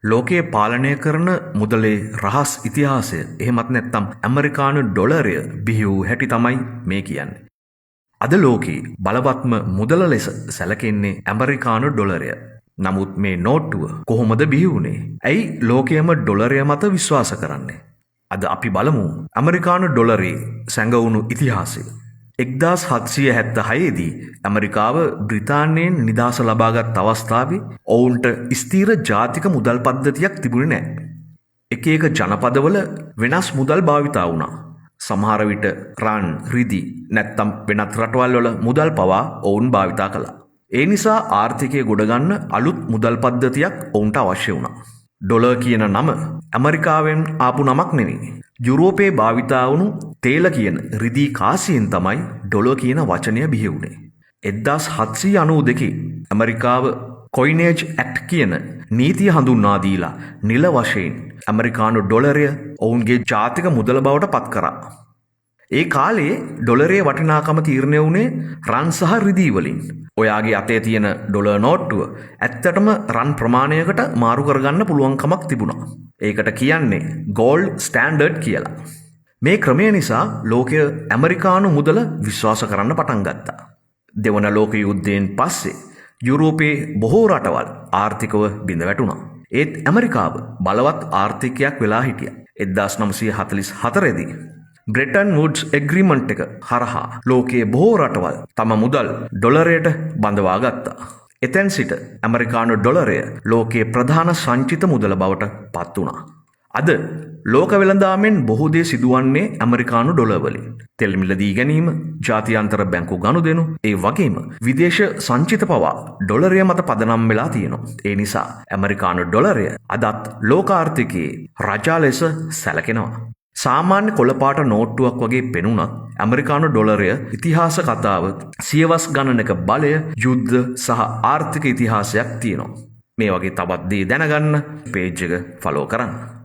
ලෝකයේ පාලනය කරන මුදලේ රහස් ඉතිහාසය එහෙමත් නැත්නම් ඇමරිකානු ඩොලරය බිහි වූ හැටි තමයි මේ කියන්නේ. අද ලෝකයේ බලවත්ම මුදල ලෙස සැලකෙන්නේ ඇමරිකානු ඩොලරය. නමුත් මේ නෝට්ටුව කොහොමද බිහි වුණේ? ඇයි ලෝකයේම ඩොලරය මත විශ්වාස කරන්නේ? අද අපි බලමු ඇමරිකානු ඩොලරේ සැඟවුණු ඉතිහාසය. 1776 දී ඇමරිකාව බ්‍රිතාන්‍යයෙන් නිදහස ලබාගත් අවස්ථාවේ ඔවුන්ට ස්ථීර ජාතික මුදල් පද්ධතියක් තිබුණේ නැහැ. එක එක ජනපදවල වෙනස් මුදල් භාවිතා වුණා. සමහර විට රන්, රිදී නැත්නම් වෙනත් රටවල් වල මුදල් පවා ඔවුන් භාවිතා කළා. ඒ නිසා ආර්ථිකය ගොඩගන්න අලුත් මුදල් පද්ධතියක් ඔවුන්ට අවශ්‍ය වුණා. ඩොලර් කියන නම ඇමරිකාවෙන් ආපු නමක් නෙවෙයි. යුරෝපයේ භාවිතා වුණු තේල කියන රිදී කාසියෙන් තමයි ඩොලර් කියන වචනය බිහි වුණේ. 1792 ඇමරිකාව කොයිනේජ් ඇක්ට් කියන නීතිය හඳුන්වා දීලා නිල වශයෙන් ඇමරිකානු ඩොලරය ඔවුන්ගේ ජාතික මුදල බවට පත් කරා. ඒ කාලේ ඩොලරේ වටිනාකම තීරණය වුණේ රන් සහ රිදී වලින්. ඔයාගේ අතේ තියෙන ඩොලර් නෝට්ටුව ඇත්තටම රන් ප්‍රමාණයකට මාරු කරගන්න පුළුවන්කමක් තිබුණා. ඒකට කියන්නේ ගෝල්ඩ් ස්ටෑන්ඩඩ් කියලා. මේ ක්‍රමය නිසා ලෝකය ඇමරිකානු මුදල විශ්වාස කරන්න පටන් ගත්තා. දෙවන ලෝක යුද්ධයෙන් පස්සේ යුරෝපයේ බොහෝ රටවල් ආර්ථිකව බිඳ වැටුණා. ඒත් ඇමරිකාව බලවත් ආර්ථිකයක් වෙලා හිටියා. 1944 දී බ්‍රෙටන් වුඩ්ස් එග්‍රීමන්ට් එක හරහා ලෝකයේ බොහෝ රටවල් තම මුදල් ඩොලරයට බඳවා ගත්තා. එතෙන් සිට ඇමරිකානු ඩොලරය ලෝකයේ ප්‍රධාන සංචිත මුදල බවට පත් වුණා. අද ලෝක වෙළඳාමෙන් බොහෝ දේ සිදුවන්නේ ඇමරිකානු ඩොලර් වලින්. තෙල් මිලදී ගැනීම, ජාත්‍යන්තර බැංකු ගනුදෙනු, ඒ වගේම විදේශ සංචිත පවා ඩොලරය මත පදනම් වෙලා තියෙනවා. ඒ නිසා ඇමරිකානු ඩොලරය අදත් ලෝකාර්ථිකයේ රජා ලෙස සැලකෙනවා. සාමාන්‍ය කොළපාට නෝට්ටුවක් වගේ පෙනුනත් ඇමරිකානු ඩොලරය ඉතිහාස කතාව සියවස් ගණනක බලය, යුද්ධ සහ ආර්ථික ඉතිහාසයක් තියෙනවා. මේ වගේ තවත් දේ දැනගන්න පේජ් එක ෆලෝ කරන්න.